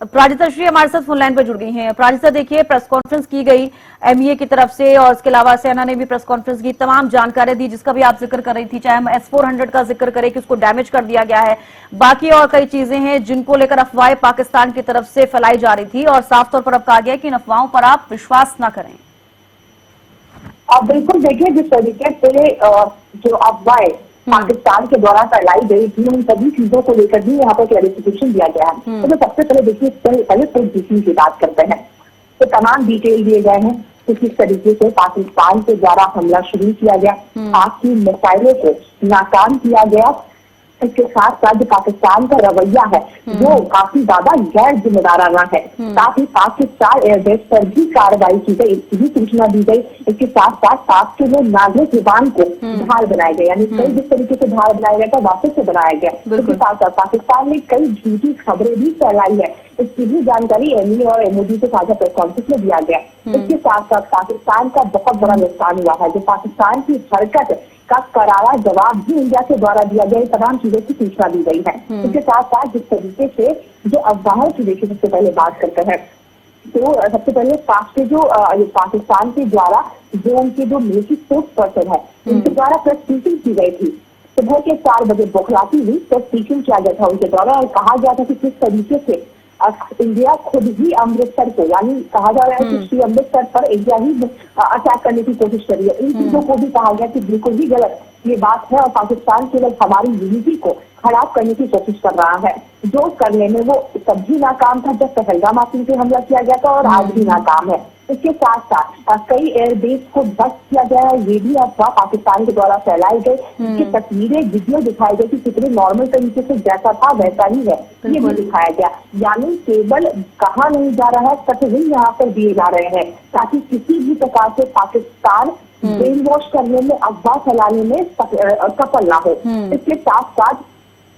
प्राजिता श्री हमारे साथ phone line पर जुड़ गई हैं। प्राजिता, देखिए प्रेस कॉन्फ्रेंस की गई एमईए की तरफ से और इसके अलावा सेना ने भी प्रेस कॉन्फ्रेंस की, तमाम जानकारी दी जिसका भी आप जिक्र कर रही थी। चाहे हम S-400 का जिक्र करें कि उसको डैमेज कर दिया गया है, बाकी और कई चीजें हैं जिनको लेकर अफवाहें पाकिस्तान की तरफ से फैलाई जा रही थी और साफ तौर पर अब कहा गया कि इन अफवाहों पर आप विश्वास न करें। अब बिल्कुल देखिए, जिस तरीके से जो अफवाहें पाकिस्तान के द्वारा फैलाई गई थी, उन सभी चीजों को लेकर भी यहाँ पर क्लैरिफिकेशन दिया गया है। तो सबसे पहले देखिए, पहले खुद की बात करते हैं तो तमाम डिटेल दिए गए हैं कि किस तरीके से पाकिस्तान के द्वारा हमला शुरू किया गया, पाक की मिसाइलों को नाकाम किया गया। इसके साथ साथ जो पाकिस्तान का रवैया है वो काफी ज्यादा गैर जिम्मेदाराना है। साथ ही पाक के 4 एयरबेस पर भी कार्रवाई की गई, इसकी भी सूचना दी गई। इसके साथ साथ पाक के जो नागरिक विमान को ढाल बनाया गया, यानी कई जिस तरीके से ढाल बनाया गया था वापस से बनाया गया। इसके साथ साथ पाकिस्तान ने कई झूठी खबरें भी फैलाई है, इसकी भी जानकारी एमई और एमओडी के साझा प्रेस कॉन्फ्रेंस में दिया गया। इसके साथ साथ पाकिस्तान का बहुत बड़ा नुकसान हुआ है। जो पाकिस्तान की हरकत का करारा जवाब भी इंडिया के द्वारा दिया गया, तमाम चीजों की सूचना दी गई है। इसके साथ साथ जिस तरीके से जो अफवाहों की देखिए सबसे पहले बात करते हैं तो सबसे पहले पाक के जो पाकिस्तान के द्वारा जो उनके जो मिलिट्री स्पोर्ट्स पर्सन है उनके द्वारा प्रेस ब्रीफिंग की गई थी। सुबह के 4 बजे बौखलाती हुई प्रेस ब्रीफिंग किया गया था उनके द्वारा और कहा गया था कि किस तरीके से इंडिया खुद ही अमृतसर को, यानी कहा जा रहा है कि श्री अमृतसर पर इंडिया ही अटैक करने की कोशिश कर रही है। इन चीजों को भी कहा गया कि बिल्कुल ही गलत ये बात है और पाकिस्तान केवल हमारी यूनिटी को खराब करने की कोशिश कर रहा है। जो करने में वो तब भी नाकाम था जब पहलगाम आतंकी पे हमला किया गया था और आज भी नाकाम है। इसके साथ साथ कई एयरबेस को ध्वस्त किया गया है, ये भी अफवाह पाकिस्तान के द्वारा फैलाई गई। इसकी तस्वीरें वीडियो दिखाई गई कि कितने नॉर्मल तरीके से जैसा था वैसा ही है, ये भी दिखाया गया। यानी केवल कहा नहीं जा रहा है, तस्वीर यहाँ पर दिए जा रहे हैं ताकि किसी भी प्रकार से पाकिस्तान ब्रेन वॉश करने में, अफवाह फैलाने में सफल ना हो। इसके साथ साथ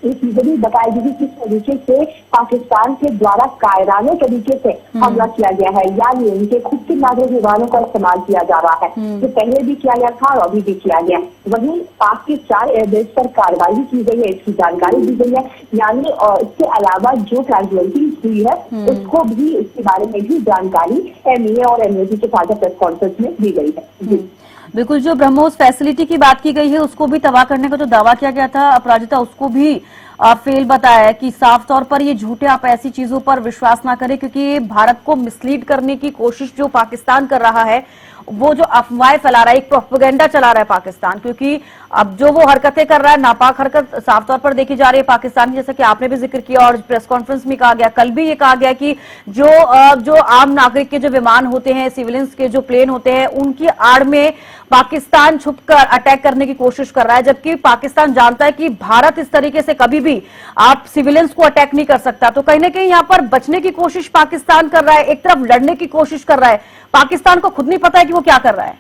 ये चीजें भी बताई गई किस तरीके से पाकिस्तान के द्वारा कायराने तरीके से हमला किया गया है, यानी उनके खुद के नागरिक विमानों का इस्तेमाल किया जा रहा है, जो पहले भी किया गया था और अभी भी किया गया। वहीं पाक के 4 एयरबेस पर कार्रवाई की गई है, इसकी जानकारी दी गई है। यानी इसके अलावा जो कैजुअलिटीज हुई है उसको भी, इसके बारे में भी जानकारी एमईए और एमओडी के साझा प्रेस कॉन्फ्रेंस में दी गई है। बिल्कुल, जो ब्रह्मोस फैसिलिटी की बात की गई है उसको भी तबाह करने का जो दावा किया गया था अपराजिता, उसको भी फेल बताया है कि साफ तौर पर ये झूठे, आप ऐसी चीजों पर विश्वास ना करें क्योंकि भारत को मिसलीड करने की कोशिश जो पाकिस्तान कर रहा है, वो जो अफवाहें फैला रहा है, एक प्रोपेगेंडा चला रहा है पाकिस्तान, क्योंकि अब जो वो हरकतें कर रहा है, नापाक हरकत साफ तौर पर देखी जा रही है पाकिस्तान की, जैसा कि आपने भी जिक्र किया और प्रेस कॉन्फ्रेंस में कहा गया, कल भी ये कहा गया कि जो आम नागरिक के जो विमान होते हैं, सिविलियंस के जो प्लेन होते हैं, उनकी आड़ में पाकिस्तान छुपकर अटैक करने की कोशिश कर रहा है, जबकि पाकिस्तान जानता है कि भारत इस तरीके से कभी भी आप सिविलियंस को अटैक नहीं कर सकता। तो कहीं ना कहीं यहाँ पर बचने की कोशिश पाकिस्तान कर रहा है, एक तरफ लड़ने की कोशिश कर रहा है, पाकिस्तान को खुद नहीं पता है कि वो क्या कर रहा है।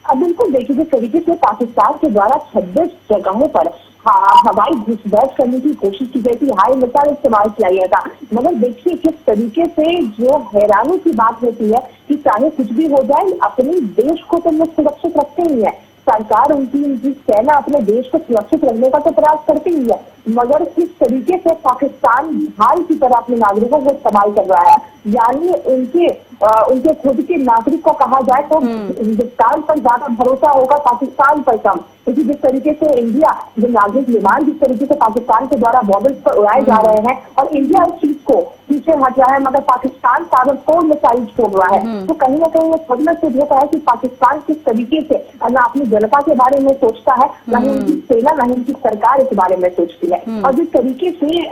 अब बिल्कुल देखिए, जिस तरीके से पाकिस्तान के द्वारा 26 जगहों पर हवाई घुसपैठ करने की कोशिश की गई थी, हाई मिसाइल इस्तेमाल किया गया था, मगर देखिए किस तरीके से जो हैरानी की बात होती है कि चाहे कुछ भी हो जाए, अपने देश को तो लोग सुरक्षित रखते ही है। सरकार उनकी सेना अपने देश को सुरक्षित रखने का तो प्रयास करती ही है, मगर किस तरीके से पाकिस्तान ढाल की तरह अपने नागरिकों को इस्तेमाल कर रहा है। यानी उनके खुद के नागरिक को कहा जाए तो हिंदुस्तान पर ज्यादा भरोसा होगा, पाकिस्तान पर कम, क्योंकि जिस तरीके से इंडिया जो नागरिक विमान जिस तरीके से पाकिस्तान के द्वारा बॉर्डर पर उड़ाए जा रहे हैं और इंडिया इस चीज को पीछे हट रहा है, मगर पाकिस्तान ताबड़तोड़ मिसाइल छोड़ रहा है। तो कहीं ना कहीं ये खुद में सिद्ध होता है कि पाकिस्तान किस तरीके से न अपनी जनता के बारे में सोचता है, न ही उनकी सेना, न ही उनकी सरकार इस बारे में सोचती है। और जिस तरीके से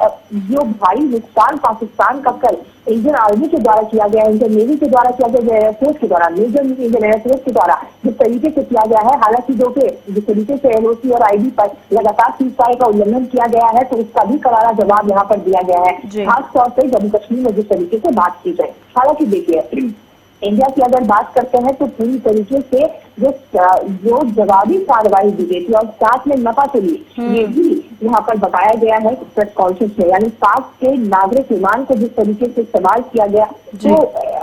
जो भारी नुकसान पाकिस्तान का कल इंडियन आर्मी के द्वारा किया गया, इंडियन नेवी के द्वारा किया गया, एयरफोर्स के द्वारा, मेजर इंडियन एयरफोर्स के द्वारा जिस तरीके से किया गया है, हालांकि जिस तरीके से एलओसी और आईडी पर लगातार सीजफायर का उल्लंघन किया गया है, तो उसका भी करारा जवाब यहाँ पर दिया गया है, खासतौर से जम्मू कश्मीर में जिस तरीके से बात की जाए। हालांकि देखिए, इंडिया की अगर बात करते हैं तो पूरी तरीके से जो जवाबी कार्रवाई दी गई थी और साथ में नफा चली, ये भी यहाँ पर बताया गया है प्रेस कॉन्फ्रेंस में। यानी पाक के नागरिक विमान को जिस तरीके से इस्तेमाल किया गया, तो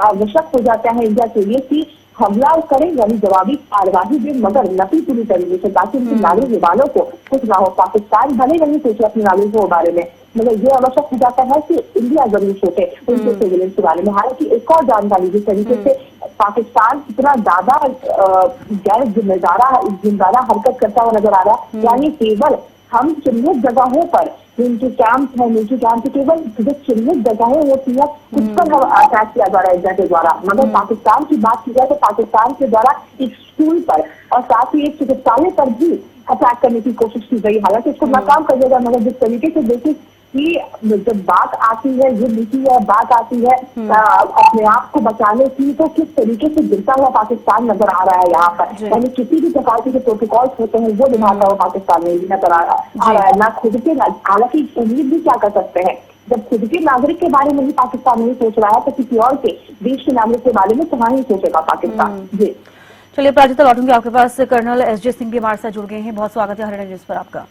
आवश्यक हो जाता है इंडिया के लिए कि हमला करें यानी जवाबी कार्यवाही दें, मगर नफी पूरी तरीके से, ताकि उनके नागरिक विमानों को कुछ ना हो। पाकिस्तान भले नहीं सोचे अपने नागरिकों के बारे में, मगर ये आवश्यक हो जाता है कि इंडिया जरूर सोचे उनके सिविलियंस के बारे में। हालांकि एक और जानकारी जिस तरीके से पाकिस्तान इतना ज्यादा गैर जिम्मेदारा हरकत करता हुआ नजर आ रहा है, यानी केवल हम चिन्हित जगहों पर जिनके कैंप है, मिलिट्री कैंप के केवल जो चिन्हित जगहें होती है उस पर हम अटैक किया जा रहा है इंडिया के द्वारा। मगर पाकिस्तान की बात की जाए तो पाकिस्तान के द्वारा एक स्कूल पर और साथ ही एक चिकित्सालय पर भी अटैक करने की कोशिश की गई। हालांकि इसको नाकाम कर दिया गया, मगर जिस तरीके से देखिए कि जब बात आती है युद्ध की है, बात आती है अपने आप को बचाने की, तो किस तरीके से गिरता हुआ पाकिस्तान नजर आ रहा है यहाँ पर। यानी किसी भी प्रकार के जो प्रोटोकॉल्स होते हैं वो निभाता हुआ पाकिस्तान में नजर आ रहा है ना खुद के। हालांकि उम्मीद भी क्या कर सकते हैं, जब खुद के नागरिक के बारे में ही पाकिस्तान नहीं सोच रहा है तो किसी और के देश के नागरिक के बारे में कहाँ ही सोचेगा पाकिस्तान। जी चलिए प्राजिता, लौटूंगी आपके पास। कर्नल एसजे सिंह भी हमारे साथ जुड़ गए हैं, बहुत स्वागत है हरियाणा न्यूज पर आपका।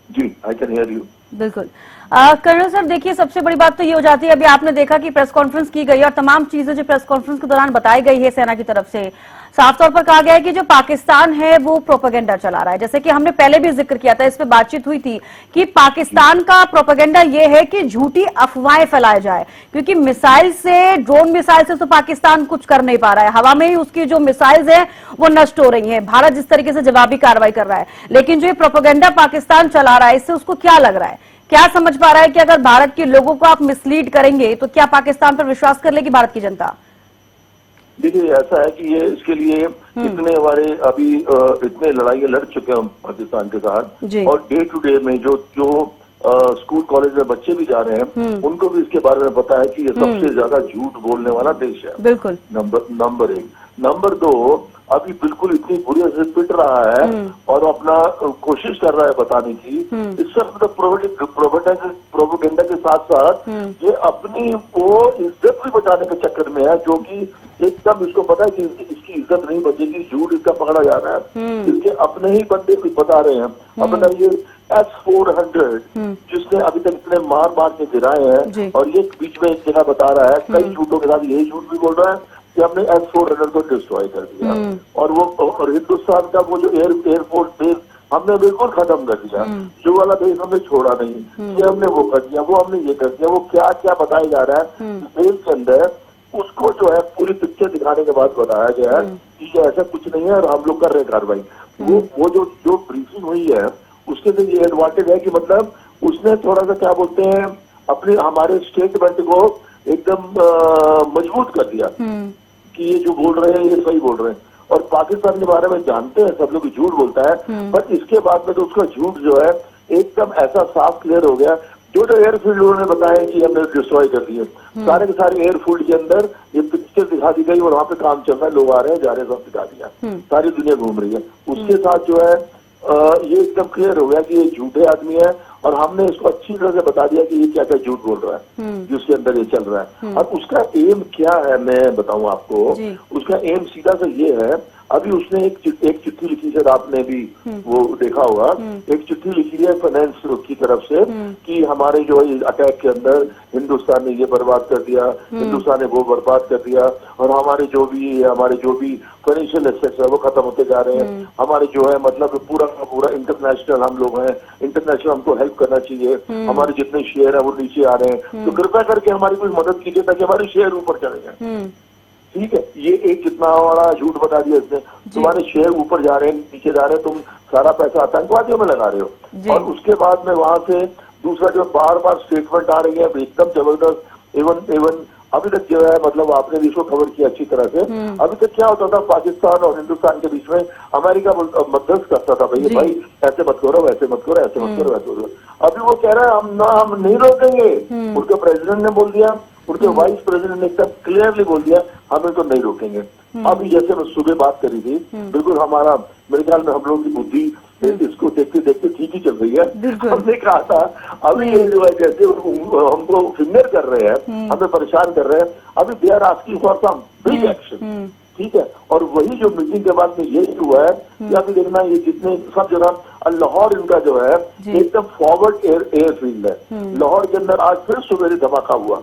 जी, आई कैन हियर यू। बिल्कुल कर्नल सर, देखिए सबसे बड़ी बात तो ये हो जाती है, अभी आपने देखा कि प्रेस कॉन्फ्रेंस की गई और तमाम चीजें जो प्रेस कॉन्फ्रेंस के दौरान बताई गई है सेना की तरफ से, साफ तौर पर कहा गया है कि जो पाकिस्तान है वो प्रोपेगेंडा चला रहा है। जैसे कि हमने पहले भी जिक्र किया था, इस पे बातचीत हुई थी कि पाकिस्तान का प्रोपेगेंडा ये है कि झूठी अफवाहें फैलाए जाए, क्योंकि मिसाइल से, ड्रोन मिसाइल से तो पाकिस्तान कुछ कर नहीं पा रहा है, हवा में ही उसकी जो मिसाइल्स हैं वो नष्ट हो रही हैं। भारत जिस तरीके से जवाबी कार्रवाई कर रहा है, लेकिन जो ये प्रोपेगेंडा पाकिस्तान चला रहा है, इससे उसको क्या लग रहा है, क्या समझ पा रहा है कि अगर भारत के लोगों को आप मिसलीड करेंगे तो क्या पाकिस्तान पर विश्वास कर लेगी भारत की जनता? देखिए, ऐसा है कि ये इसके लिए इतने हमारे अभी इतने लड़ाइयां लड़ चुके हैं हम पाकिस्तान के साथ, और डे टू डे में जो स्कूल कॉलेज में बच्चे भी जा रहे हैं उनको भी इसके बारे में पता है कि ये सबसे ज्यादा झूठ बोलने वाला देश है। बिल्कुल। नंबर एक। नंबर दो, अभी बिल्कुल इतनी बुरी से पिट रहा है और अपना कोशिश कर रहा है बताने की। इससे मतलब प्रोपेगेंडा के साथ साथ ये अपनी वो इज्जत भी बचाने के चक्कर में है, जो कि एकदम इसको पता है कि इसकी इज्जत नहीं बचेगी, झूठ इसका पकड़ा जा रहा है। इसके अपने ही बंदे कुछ बता रहे हैं, अपना ये S-400 जिसने अभी तक इतने मार के गिराए हैं, और ये बीच में एक जगह बता रहा है कई झूठों के साथ यही झूठ भी बोल रहा है कि हमने S-400 को डिस्ट्रॉय कर दिया, और हिंदुस्तान का वो जो एयरफोर्स बेस हमने बिल्कुल खत्म कर दिया, जो वाला बेस हमने छोड़ा नहीं, ये हमने वो कर दिया, वो हमने ये कर दिया। वो क्या क्या बताया जा रहा है बेस के अंदर, उसको जो है पूरी पिक्चर दिखाने के बाद बताया गया है कि ये ऐसा कुछ नहीं है और हम लोग कर रहे हैं कार्रवाई। वो जो ब्रीफिंग हुई है उसके अंदर ये एडवांटेज है कि मतलब उसने थोड़ा सा क्या बोलते हैं अपने हमारे स्टेटमेंट को एकदम मजबूत कर दिया कि ये जो बोल रहे हैं ये सही बोल रहे हैं। और पाकिस्तान के बारे में जानते हैं सब लोग झूठ बोलता है, पर इसके बाद में तो उसका झूठ जो है एकदम ऐसा साफ क्लियर हो गया। जो एयरफील्ड उन्होंने बताया कि हमने डिस्ट्रॉय कर दिए, सारे के सारे एयरफील्ड के अंदर ये पिक्चर दिखा दी गई और वहां पे काम चल रहा है, लोग आ रहे हैं जा रहे हैं, सब दिखा दिया, सारी दुनिया घूम रही है। उसके साथ जो है ये एकदम क्लियर हो गया कि ये झूठे आदमी है, और हमने इसको अच्छी तरह से बता दिया कि ये क्या क्या झूठ बोल रहा है जिसके अंदर ये चल रहा है। और उसका एम क्या है मैं बताऊं आपको, उसका एम सीधा सा ये है, अभी उसने एक चिट्ठी लिखी है, आपने भी वो देखा होगा, एक चिट्ठी लिखी है फाइनेंस की तरफ से कि हमारे जो अटैक के अंदर हिंदुस्तान ने ये बर्बाद कर दिया, हिंदुस्तान ने वो बर्बाद कर दिया, और हमारे जो भी फाइनेंशियल एसेट्स है वो खत्म होते जा रहे हैं। हमारे जो है मतलब पूरा का पूरा इंटरनेशनल हम लोग हैं, इंटरनेशनल हमको हेल्प करना चाहिए, हमारे जितने शेयर है वो नीचे आ रहे हैं, तो कृपया करके हमारी कोई मदद कीजिए ताकि हमारे शेयर ऊपर चले जाए। ठीक है, ये एक कितना बड़ा झूठ बता दिया इसने, तुम्हारे शेयर ऊपर जा रहे हैं, नीचे जा रहे हैं, तुम सारा पैसा आतंकवादियों में लगा रहे हो। और उसके बाद में वहां से दूसरा जो बार बार स्टेटमेंट आ रही है एकदम जबरदस्त। इवन अभी तक जो है मतलब आपने भी इसको कवर किया अच्छी तरह से, अभी तक क्या होता था पाकिस्तान और हिंदुस्तान के बीच में, अमेरिका मध्यस्थ करता था, भाई ऐसे मत करो, वैसे मत करो, ऐसे मत करो, वैसे करो। अभी वो कह रहा है हम नहीं रोकेंगे, उनके प्रेसिडेंट ने बोल दिया, उनके वाइस प्रेसिडेंट ने एकदम क्लियरली बोल दिया हम इनको नहीं रोकेंगे। अभी जैसे मैं सुबह बात करी थी, बिल्कुल हमारा मेरे ख्याल में हम लोगों की बुद्धि इसको देखते देखते ठीक ही चल रही है। हमने कहा था अभी ये जो है जैसे हमको फिंगर कर रहे हैं, हमें परेशान कर रहे हैं, अभी they are asking for some big action, ठीक है। और वही जो मीटिंग के बाद में यही हुआ है कि अभी देखना ये जितने सब जगह लाहौर इनका जो है एकदम फॉरवर्ड एयरफील्ड है। लाहौर के अंदर आज फिर सवेरे धमाका हुआ।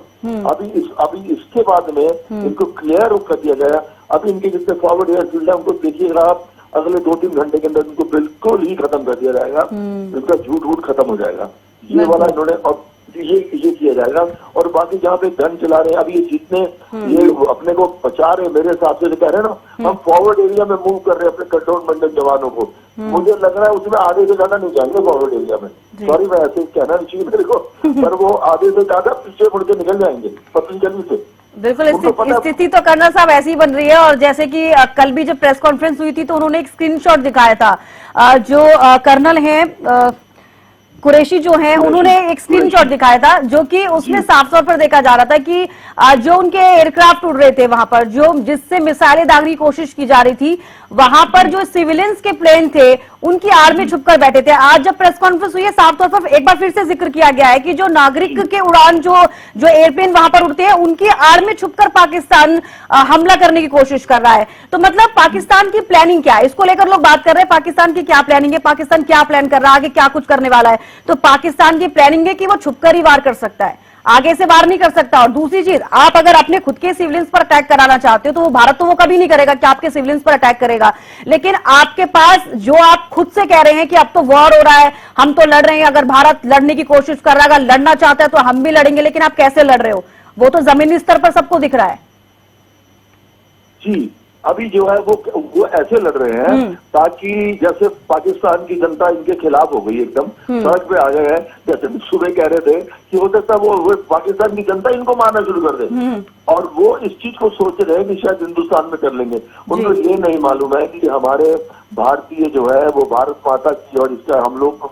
अभी इसके बाद में इनको क्लियर कर दिया गया। अभी इनके जितने फॉरवर्ड एयरफील्ड है उनको देखिएगा आप, अगले 2-3 घंटे के अंदर इनको बिल्कुल ही खत्म कर दिया जाएगा। इनका झूठ वूठ खत्म हो जाएगा, ये वाला इन्होंने, और ये किया जाएगा। और बाकी जहाँ पे गन चला रहे हैं, अभी ये जितने ये अपने को बचा रहे हैं, मेरे हिसाब से कह रहे हैं ना, हम फॉरवर्ड एरिया में मूव कर रहे हैं अपने कंटोनमेंट जवानों को। मुझे लग रहा है उसमें आधे से ज्यादा नहीं जाएंगे फॉरवर्ड एरिया में। सॉरी, मैं ऐसे कहना नहीं चाहिए मेरे को, पर वो आधे से ज्यादा पीछे मुड़ के निकल जाएंगे पतंजलि से। बिल्कुल, स्थिति तो कर्नल साहब ऐसी ही बन रही है। और जैसे कि कल भी जब प्रेस कॉन्फ्रेंस हुई थी तो उन्होंने एक स्क्रीनशॉट दिखाया था। जो कर्नल हैं कुरैशी जो है, उन्होंने एक स्क्रीनशॉट दिखाया था जो कि उसमें साफ तौर पर देखा जा रहा था कि जो उनके एयरक्राफ्ट उड़ रहे थे वहां पर, जो जिससे मिसाइलें दागने की कोशिश की जा रही थी, वहां पर जो सिविलियंस के प्लेन थे उनकी आड़ में छुपकर बैठे थे। आज जब प्रेस कॉन्फ्रेंस हुई है, साफ तौर पर एक बार फिर से जिक्र किया गया है कि जो नागरिक के उड़ान जो एयरप्लेन वहां पर उड़ते हैं, उनकी आड़ में छुपकर पाकिस्तान हमला करने की कोशिश कर रहा है। तो मतलब पाकिस्तान की प्लानिंग क्या है, इसको लेकर लोग बात कर रहे हैं। पाकिस्तान की क्या प्लानिंग है, पाकिस्तान क्या प्लान कर रहा है, आगे क्या कुछ करने वाला है। तो पाकिस्तान की प्लानिंग है कि वो छुपकर ही वार कर सकता है, आगे से वार नहीं कर सकता। और दूसरी चीज, आप अगर अपने खुद के सिविलियंस पर अटैक कराना चाहते हो तो वो भारत तो वो कभी नहीं करेगा कि आपके सिविलियंस पर अटैक करेगा। लेकिन आपके पास जो आप खुद से कह रहे हैं कि अब तो वॉर हो रहा है, हम तो लड़ रहे हैं, अगर भारत लड़ने की कोशिश कर रहा है, अगर लड़ना चाहता है तो हम भी लड़ेंगे, लेकिन आप कैसे लड़ रहे हो, वो तो जमीनी स्तर पर सबको दिख रहा है। जी, अभी जो है वो ऐसे लड़ रहे हैं ताकि जैसे पाकिस्तान की जनता इनके खिलाफ हो गई, एकदम सड़क पे आ गए हैं। जैसे सुबह कह रहे थे कि हो सकता है वो पाकिस्तान की जनता इनको मारना शुरू कर दे, और वो इस चीज को सोच रहे हैं कि शायद हिंदुस्तान में कर लेंगे। उनको ये नहीं मालूम है कि हमारे भारतीय जो है वो भारत माता की, और इसका हम लोग को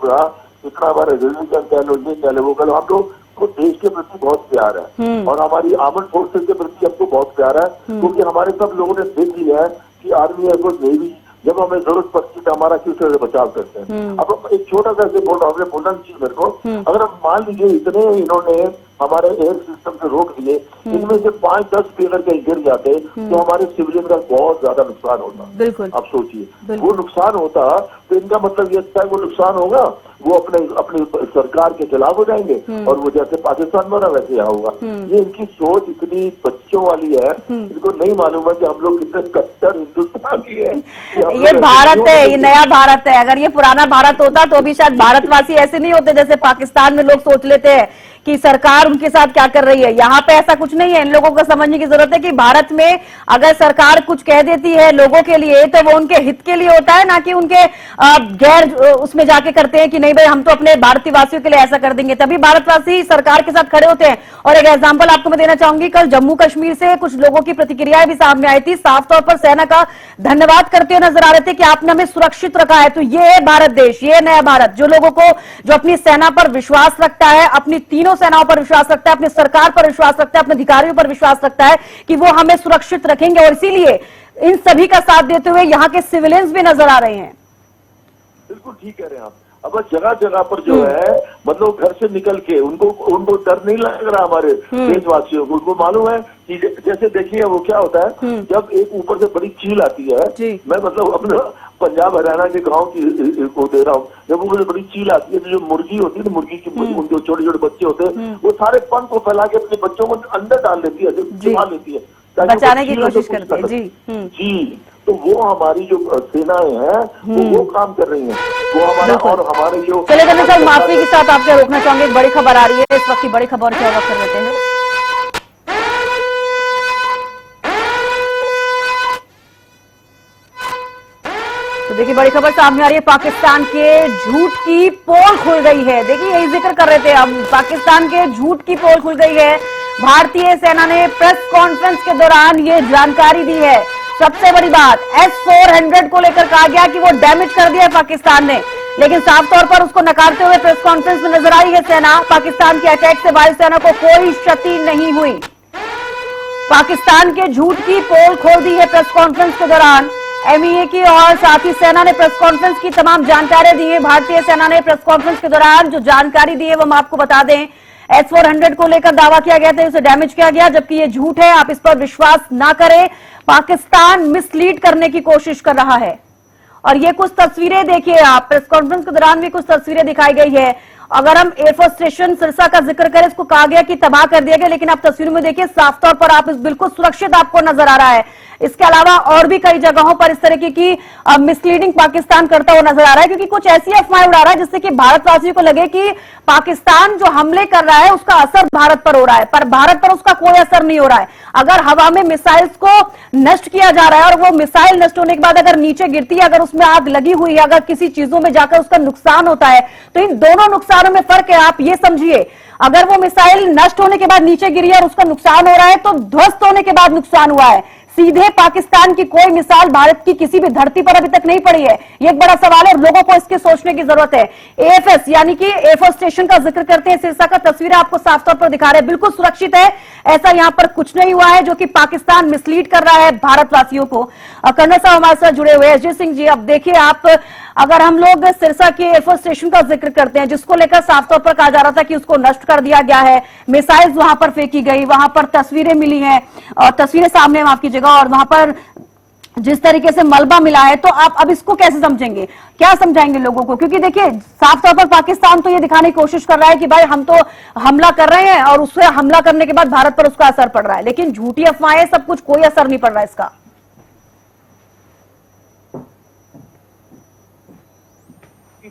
इतना हमारा रिलीजन कह लो, ये कह लो, वो कह लो, हम लोग को देश के प्रति बहुत प्यार है और हमारी आर्म्ड फोर्सेस के प्रति हमको बहुत प्यार है, क्योंकि हमारे सब लोगों ने देख लिया है कि आर्मी एयरफोर्स नेवी जब हमें जरूरत पड़ती है तो हमारा किस तरह से बचाव करते हैं। अब एक छोटा सा बोल रहा हूँ, बोलना चाहिए मेरे को, अगर हम मान लीजिए इतने इन्होंने हमारे एयर सिस्टम से रोक दिए, इनमें से 5-10 भी अगर कहीं गिर जाते तो हमारे सिविलियन का बहुत ज्यादा नुकसान होता। बिल्कुल, आप सोचिए, वो नुकसान होता तो इनका मतलब ये था, वो नुकसान होगा, वो अपने सरकार के खिलाफ हो जाएंगे और वो जैसे पाकिस्तान में रहा वैसे यहाँ होगा। ये इनकी सोच इतनी बच्चों वाली है, इनको नहीं मालूम है कि हम लोग कितने कट्टर हिंदुस्तानी है। ये भारत है, ये नया भारत है। अगर ये पुराना भारत होता तो अभी शायद भारतवासी ऐसे नहीं होते जैसे पाकिस्तान में लोग सोच लेते हैं कि सरकार उनके साथ क्या कर रही है। यहाँ पे ऐसा कुछ नहीं है। इन लोगों को समझने की जरूरत है कि भारत में अगर सरकार कुछ कह देती है लोगों के लिए तो वो उनके हित के लिए होता है, ना कि उनके गैर उसमें जाके करते हैं कि नहीं भाई हम तो अपने भारतीय वासियों के लिए ऐसा कर देंगे, तभी भारतवासी सरकार के साथ खड़े होते हैं। और एक एग्जाम्पल आपको मैं देना चाहूंगी, कल जम्मू कश्मीर से कुछ लोगों की प्रतिक्रियाएं भी सामने आई थी, साफ तौर पर सेना का धन्यवाद करते हुए नजर आ रहे थे कि आपने हमें सुरक्षित रखा है। तो ये है भारत देश, ये नया भारत, जो लोगों को, जो अपनी सेना पर विश्वास रखता है, अपनी तीनों सेनाओं पर विश्वास रखता है, अपनी सरकार पर विश्वास रखता है, अपने अधिकारियों पर विश्वास रखता है कि वो हमें सुरक्षित रखेंगे। और इसीलिए इन सभी का साथ देते हुए यहाँ के सिविलियंस भी नजर आ रहे हैं। बिल्कुल ठीक कह रहे हैं आप। अब जगह जगह पर जो है मतलब घर से निकल के उनको डर नहीं लग रहा, हमारे देशवासियों को। उनको मालूम है कि जैसे देखिए वो क्या होता है, जब एक ऊपर से बड़ी चील आती है, मैं मतलब अपने पंजाब हरियाणा के गांव की को दे रहा हूँ, जब ऊपर से बड़ी चील आती है तो जो मुर्गी होती है, मुर्गी की उनके छोटे छोटे बच्चे होते हैं, वो सारे पंख को फैला के अपने बच्चों को अंदर डाल लेती है, छिपा लेती है, बचाने की कोशिश करते हैं। जी, तो वो हमारी जो सेनाएं हैं वो काम कर रही हैं, वो हमारा और हमारे जो। चले करने सर, माफी के साथ आपसे रोकना चाहूंगे, एक बड़ी खबर आ रही है इस वक्त की, बड़ी खबर क्या कर लेते हैं। तो देखिए बड़ी खबर सामने आ रही है, पाकिस्तान के झूठ की पोल खुल गई है। देखिए यही जिक्र कर रहे थे हम, पाकिस्तान के झूठ की पोल खुल गई है। भारतीय सेना ने प्रेस कॉन्फ्रेंस के दौरान ये जानकारी दी है। सबसे बड़ी बात, S-400 को लेकर कहा गया कि वो डैमेज कर दिया है पाकिस्तान ने, लेकिन साफ तौर पर उसको नकारते हुए प्रेस कॉन्फ्रेंस में नजर आई है सेना। पाकिस्तान के अटैक से वायुसेना को कोई क्षति नहीं हुई। पाकिस्तान के झूठ की पोल खोल दी है प्रेस कॉन्फ्रेंस के दौरान MEA की, और साथ ही सेना ने प्रेस कॉन्फ्रेंस की तमाम जानकारी दी है। भारतीय सेना ने प्रेस कॉन्फ्रेंस के दौरान जो जानकारी दी है वो हम आपको बता दें। S-400 को लेकर दावा किया गया था, उसे डैमेज किया गया, जबकि ये झूठ है, आप इस पर विश्वास ना करें। पाकिस्तान मिसलीड करने की कोशिश कर रहा है। और ये कुछ तस्वीरें देखिए आप, प्रेस कॉन्फ्रेंस के दौरान भी कुछ तस्वीरें दिखाई गई है। अगर हम एयरफोर्स स्टेशन सिरसा का जिक्र करें, इसको कहा गया कि तबाह कर दिया गया, लेकिन आप तस्वीरों में देखिए साफ तौर पर आप इस बिल्कुल सुरक्षित आपको नजर आ रहा है। इसके अलावा और भी कई जगहों पर इस तरीके की मिसलीडिंग पाकिस्तान करता हुआ नजर आ रहा है, क्योंकि कुछ ऐसी अफवाहें उड़ा रहा है जिससे कि भारतवासियों को लगे कि पाकिस्तान जो हमले कर रहा है उसका असर भारत पर हो रहा है, पर भारत पर उसका कोई असर नहीं हो रहा है। अगर हवा में मिसाइल्स को नष्ट किया जा रहा है और वो मिसाइल नष्ट होने के बाद अगर नीचे गिरती है, अगर उसमें आग लगी हुई है, अगर किसी चीजों में जाकर उसका नुकसान होता है, तो इन दोनों नुकसानों में फर्क है। आप ये समझिए, अगर वो मिसाइल नष्ट होने के बाद नीचे गिरी है और उसका नुकसान हो रहा है, तो ध्वस्त होने के बाद नुकसान हुआ है। सीधे पाकिस्तान की कोई मिसाल भारत की किसी भी धरती पर अभी तक नहीं पड़ी है। ये एक बड़ा सवाल है और लोगों को इसके सोचने की जरूरत है। एएफएस यानी कि एयरफोर्स स्टेशन का जिक्र करते हैं, सिरसा का तस्वीर आपको साफ तौर पर दिखा रहे हैं, बिल्कुल सुरक्षित है, ऐसा यहां पर कुछ नहीं हुआ है जो कि पाकिस्तान मिसलीड कर रहा है भारतवासियों को। कर्नल साहब हमारे साथ जुड़े हुए हैं, एसजी सिंह जी। अब देखिए आप, अगर हम लोग सिरसा के एयरफोर्स स्टेशन का जिक्र करते हैं, जिसको लेकर साफ तौर पर कहा जा रहा था कि उसको नष्ट कर दिया गया है, मिसाइल्स वहां पर फेंकी गई, वहां पर तस्वीरें मिली हैं, तस्वीरें सामने माफ कीजिएगा, और वहां पर जिस तरीके से मलबा मिला है, तो आप अब इसको कैसे समझेंगे, क्या समझाएंगे लोगों को? क्योंकि देखिए साफ तौर पर पाकिस्तान तो ये दिखाने की कोशिश कर रहा है कि भाई हम तो हमला कर रहे हैं और उससे हमला करने के बाद भारत पर उसका असर पड़ रहा है, लेकिन झूठी अफवाहें सब कुछ, कोई असर नहीं पड़ रहा है इसका।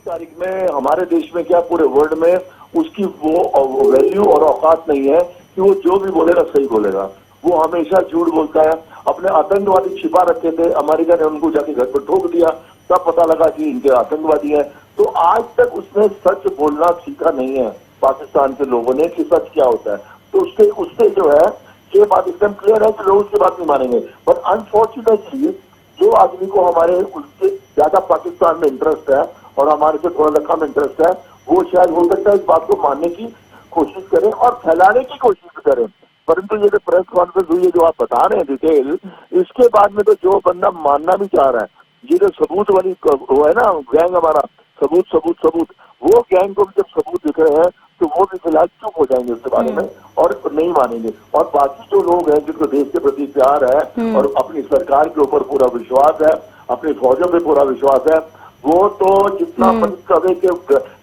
तारीख में हमारे देश में क्या पूरे वर्ल्ड में उसकी वो वैल्यू और औकात नहीं है कि वो जो भी बोलेगा सही बोलेगा। वो हमेशा झूठ बोलता है। अपने आतंकवादी छिपा रखे थे, अमेरिका ने उनको जाके घर पर ठोक दिया, तब पता लगा कि इनके आतंकवादी है। तो आज तक उसने सच बोलना सीखा नहीं है पाकिस्तान के लोगों ने कि सच क्या होता है। तो उससे जो है ये बात एकदम क्लियर है कि लोग उसकी बात नहीं मानेंगे। बट अनफॉर्चुनेटली जो आदमी को हमारे उससे ज्यादा पाकिस्तान में इंटरेस्ट है और हमारे से थोड़ा कम इंटरेस्ट है, वो शायद हो सकता है इस बात को मानने की कोशिश करें और फैलाने की कोशिश करें। परंतु ये जो प्रेस कॉन्फ्रेंस हुई है जो आप बता रहे हैं डिटेल, इसके बाद में तो जो बंदा मानना भी चाह रहा है, ये जो सबूत वाली वो है ना गैंग हमारा, सबूत सबूत सबूत, वो गैंग को भी जब सबूत दिख रहे हैं तो वो भी फिलहाल चुप हो जाएंगे उसके बारे में और नहीं मानेंगे। और बाकी जो लोग हैं जिनको देश के प्रति प्यार है और अपनी सरकार के ऊपर पूरा विश्वास है, अपनी फौजों पे पूरा विश्वास है, वो तो जितना तवे के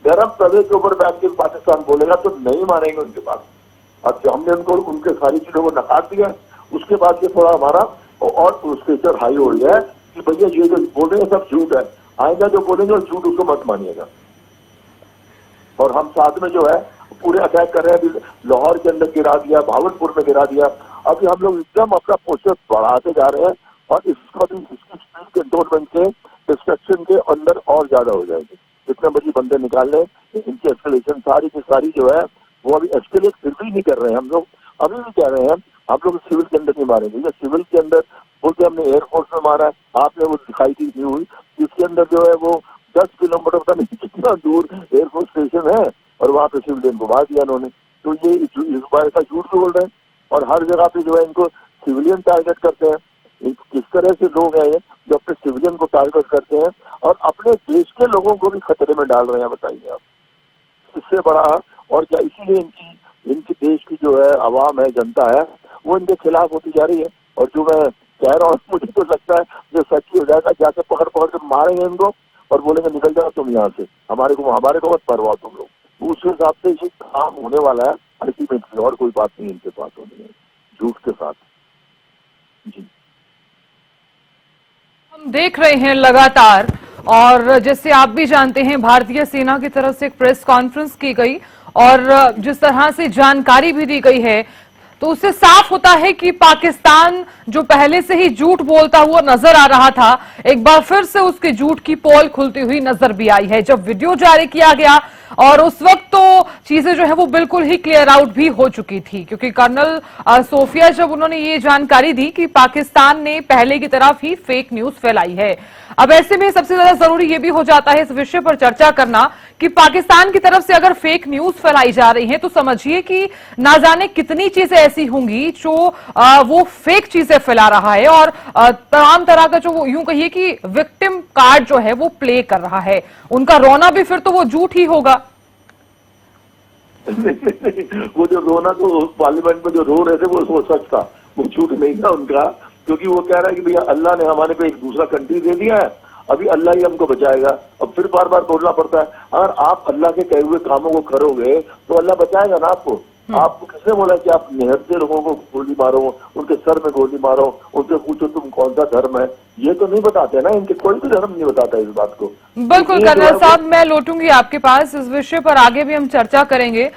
गरम तवे के ऊपर बैठ के पाकिस्तान बोलेगा तो नहीं मानेंगे उनके पास। अब जब हमने उनको उनके सारी चीजों को नकार दिया, उसके बाद ये थोड़ा हमारा और स्टेचर हाई हो गया है कि भैया ये जो बोल रहे हैं सब झूठ है, आएगा जो बोलेंगे और झूठ उसको मत मानिएगा। और हम साथ में जो है पूरे अटैक कर रहे हैं, लाहौर के अंदर गिरा दिया, भावलपुर में गिरा दिया। अभी हम लोग एकदम अपना प्रोसेस बढ़ाते जा रहे हैं और इसका भी इसकी स्पीड कंट्रोलमेंट से डिस्ट्रक्शन के अंदर और ज्यादा हो जाएगी। जितने बड़ी बंदे निकाल लें, इनकी एस्केलेशन सारी की सारी जो है वो अभी एस्केलेट फिर भी नहीं कर रहे हैं। हम लोग अभी भी कह रहे हैं हम लोग सिविल के अंदर नहीं मारेंगे। ये सिविल के अंदर बोलते हमने एयरफोर्स में मारा है, आपने वो दिखाई थी न्यूज, इसके अंदर जो है वो 10 किलोमीटर पता नहीं कितना दूर एयरफोर्स स्टेशन है और वहां पे सिविलियन को मार दिया उन्होंने। तो ये इस बार का झूठ बोल रहे हैं और हर जगह पे जो है इनको सिविलियन टारगेट करते हैं। किस तरह से लोग हैं जो अपने सिविलियन को टारगेट करते हैं और अपने देश के लोगों को भी खतरे में डाल रहे हैं, बताइए आप, इससे बड़ा और क्या। इसीलिए इनकी देश की जो है आवाम है, जनता है, वो इनके खिलाफ होती जा रही है। और जो मैं कह रहा हूँ मुझे तो लगता है जो सच्ची हो जाएगा, जाके पकड़ पकड़ के मारेंगे इनको और बोलेंगे निकल जाओ तुम यहाँ से, हमारे को मत परवाह तुम लोग। उस हिसाब से ये काम होने वाला है अल्टीमेटली, और कोई बात नहीं इनके पास होनी है झूठ के साथ। जी हम देख रहे हैं लगातार, और जैसे आप भी जानते हैं भारतीय सेना की तरफ से एक प्रेस कॉन्फ्रेंस की गई और जिस तरह से जानकारी भी दी गई है, तो उससे साफ होता है कि पाकिस्तान जो पहले से ही झूठ बोलता हुआ नजर आ रहा था, एक बार फिर से उसके झूठ की पोल खुलती हुई नजर भी आई है। जब वीडियो जारी किया गया और उस वक्त तो चीजें जो है वो बिल्कुल ही क्लियर आउट भी हो चुकी थी, क्योंकि कर्नल सोफिया जब उन्होंने ये जानकारी दी कि पाकिस्तान ने पहले की तरफ ही फेक न्यूज फैलाई है। अब ऐसे में सबसे ज्यादा जरूरी ये भी हो जाता है इस विषय पर चर्चा करना कि पाकिस्तान की तरफ से अगर फेक न्यूज फैलाई जा रही है तो समझिए कि ना जाने कितनी चीजें ऐसी होंगी जो वो फेक चीजें फैला रहा है और तमाम तरह का जो यूं कहिए कि विक्टिम कार्ड जो है वो प्ले कर रहा है। उनका रोना भी फिर तो वो झूठ ही होगा। वो जो रोना तो पार्लियामेंट में जो रो रहे थे वो सच था, वो झूठ नहीं था उनका, क्योंकि वो कह रहा है कि भैया अल्लाह ने हमारे को एक दूसरा कंट्री दे दिया है, अभी अल्लाह ही हमको बचाएगा। अब फिर बार बार बोलना पड़ता है, अगर आप अल्लाह के कहे हुए कामों को करोगे तो अल्लाह बचाएगा ना आपको। आपको किसने बोला कि आप निहत्थे से लोगों को गोली मारो, उनके सर में गोली मारो, उनसे पूछो तुम कौन सा धर्म है? ये तो नहीं बताते ना, इनके कोई भी धर्म नहीं बताता इस बात को। बिल्कुल कर्नल साहब, मैं लौटूंगी आपके पास, इस विषय पर आगे भी हम चर्चा करेंगे।